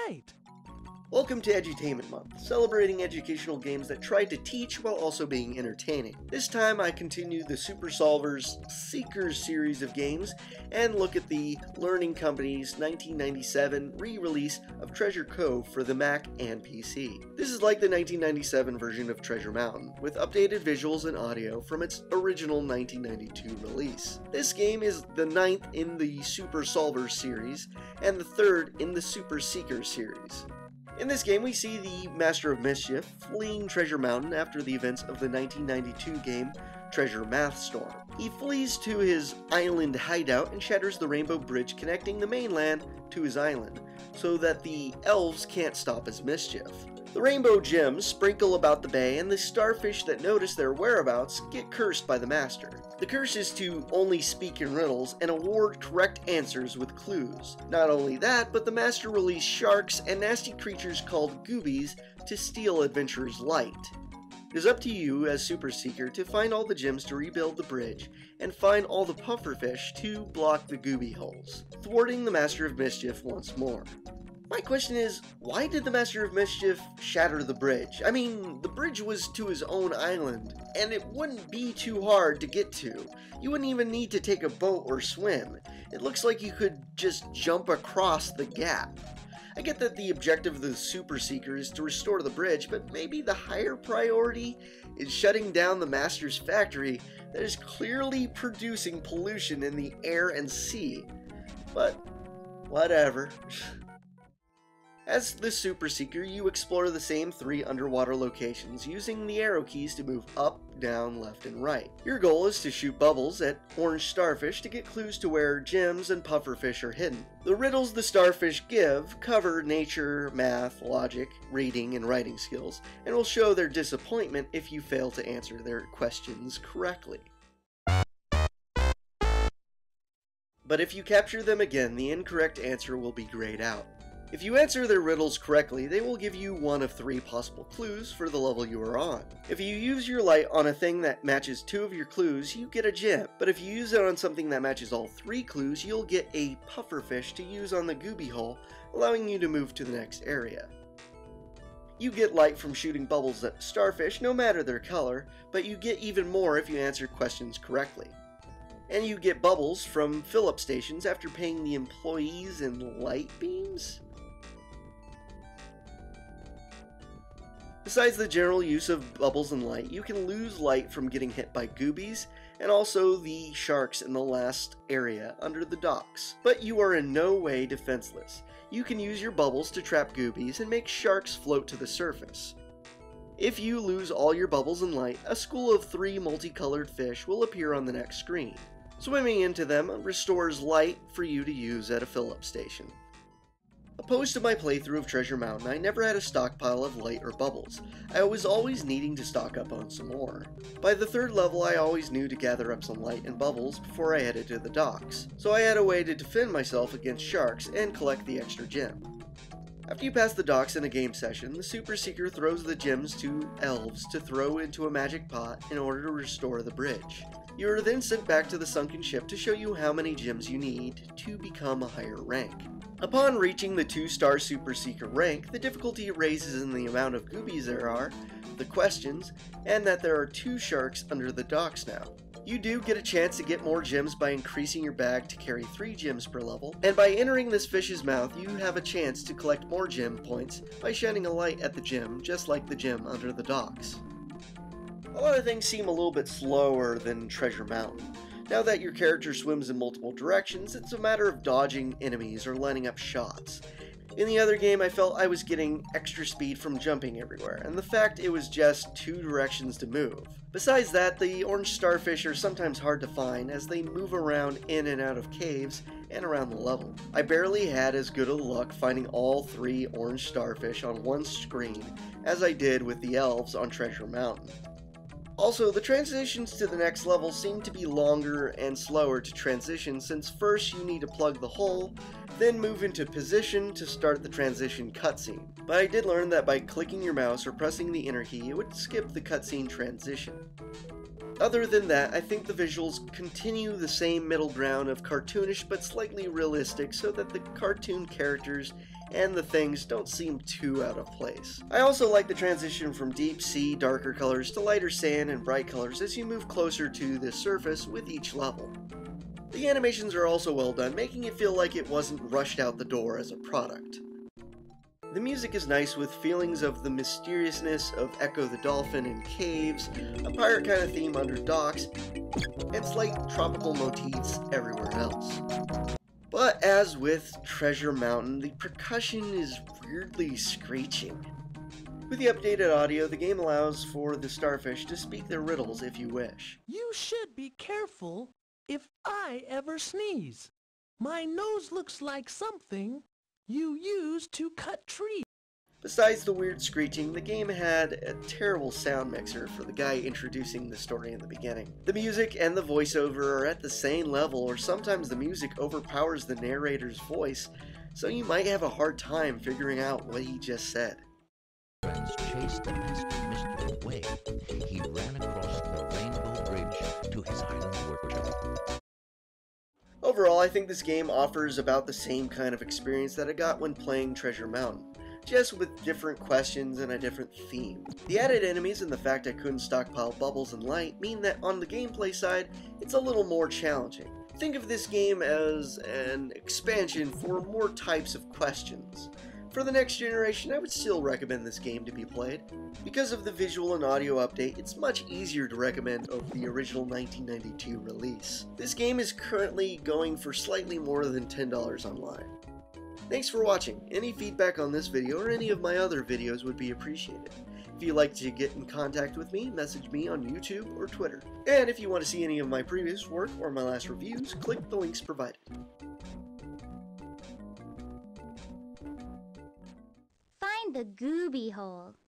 right. Welcome to Edutainment Month, celebrating educational games that try to teach while also being entertaining. This time I continue the Super Solvers Seekers series of games and look at the Learning Company's 1997 re-release of Treasure Cove for the Mac and PC. This is like the 1997 version of Treasure Mountain, with updated visuals and audio from its original 1992 release. This game is the 9th in the Super Solvers series and the 3rd in the Super Seekers series. In this game, we see the Master of Mischief fleeing Treasure Mountain after the events of the 1992 game Treasure Math Storm. He flees to his island hideout and shatters the rainbow bridge connecting the mainland to his island, so that the elves can't stop his mischief. The rainbow gems sprinkle about the bay, and the starfish that notice their whereabouts get cursed by the Master. The curse is to only speak in riddles and award correct answers with clues. Not only that, but the Master released sharks and nasty creatures called goobies to steal adventurers' light. It is up to you as Super Seeker to find all the gems to rebuild the bridge and find all the pufferfish to block the gooby holes, thwarting the Master of Mischief once more. My question is, why did the Master of Mischief shatter the bridge? I mean, the bridge was to his own island, and it wouldn't be too hard to get to. You wouldn't even need to take a boat or swim. It looks like you could just jump across the gap. I get that the objective of the Super Seeker is to restore the bridge, but maybe the higher priority is shutting down the Master's factory that is clearly producing pollution in the air and sea. But, whatever. As the Super Seeker, you explore the same 3 underwater locations using the arrow keys to move up, down, left, and right. Your goal is to shoot bubbles at orange starfish to get clues to where gems and pufferfish are hidden. The riddles the starfish give cover nature, math, logic, reading, and writing skills, and will show their disappointment if you fail to answer their questions correctly. But if you capture them again, the incorrect answer will be grayed out. If you answer their riddles correctly, they will give you one of 3 possible clues for the level you are on. If you use your light on a thing that matches 2 of your clues, you get a gem. But if you use it on something that matches all 3 clues, you'll get a pufferfish to use on the gooby hole, allowing you to move to the next area. You get light from shooting bubbles at starfish, no matter their color, but you get even more if you answer questions correctly. And you get bubbles from fill-up stations after paying the employees in light beams? Besides the general use of bubbles and light, you can lose light from getting hit by goobies, and also the sharks in the last area under the docks. But you are in no way defenseless. You can use your bubbles to trap goobies and make sharks float to the surface. If you lose all your bubbles and light, a school of 3 multicolored fish will appear on the next screen. Swimming into them restores light for you to use at a fill-up station. Opposed to my playthrough of Treasure Mountain, I never had a stockpile of light or bubbles. I was always needing to stock up on some more. By the 3rd level, I always knew to gather up some light and bubbles before I headed to the docks, so I had a way to defend myself against sharks and collect the extra gem. After you pass the docks in a game session, the Super Seeker throws the gems to elves to throw into a magic pot in order to restore the bridge. You are then sent back to the sunken ship to show you how many gems you need to become a higher rank. Upon reaching the 2-star Super Seeker rank, the difficulty raises in the amount of goobies there are, the questions, and that there are 2 sharks under the docks now. You do get a chance to get more gems by increasing your bag to carry 3 gems per level, and by entering this fish's mouth you have a chance to collect more gem points by shining a light at the gem, just like the gem under the docks. A lot of things seem a little bit slower than Treasure Mountain. Now that your character swims in multiple directions, it's a matter of dodging enemies or lining up shots. In the other game, I felt I was getting extra speed from jumping everywhere, and the fact it was just 2 directions to move. Besides that, the orange starfish are sometimes hard to find as they move around in and out of caves and around the level. I barely had as good of luck finding all 3 orange starfish on one screen as I did with the elves on Treasure Mountain. Also, the transitions to the next level seem to be longer and slower to transition, since first you need to plug the hole, then move into position to start the transition cutscene. But I did learn that by clicking your mouse or pressing the enter key, it would skip the cutscene transition. Other than that, I think the visuals continue the same middle ground of cartoonish but slightly realistic, so that the cartoon characters and the things don't seem too out of place. I also like the transition from deep sea, darker colors to lighter sand and bright colors as you move closer to the surface with each level. The animations are also well done, making it feel like it wasn't rushed out the door as a product. The music is nice with feelings of the mysteriousness of Echo the Dolphin in caves, a pirate kind of theme under docks, and slight tropical motifs everywhere else. But as with Treasure Mountain, the percussion is weirdly screeching. With the updated audio, the game allows for the starfish to speak their riddles if you wish. You should be careful if I ever sneeze. My nose looks like something you use to cut trees. Besides the weird screeching, the game had a terrible sound mixer for the guy introducing the story in the beginning. The music and the voiceover are at the same level, or sometimes the music overpowers the narrator's voice, so you might have a hard time figuring out what he just said. Friends chased the master mystery away. He ran across the Rainbow Bridge to his island workshop. Overall, I think this game offers about the same kind of experience that I got when playing Treasure Mountain, just with different questions and a different theme. The added enemies and the fact I couldn't stockpile bubbles and light mean that on the gameplay side, it's a little more challenging. Think of this game as an expansion for more types of questions. For the next generation, I would still recommend this game to be played. Because of the visual and audio update, it's much easier to recommend over the original 1992 release. This game is currently going for slightly more than $10 online. Thanks for watching. Any feedback on this video or any of my other videos would be appreciated. If you'd like to get in contact with me, message me on YouTube or Twitter. And if you want to see any of my previous work or my last reviews, click the links provided. Find the gooby hole.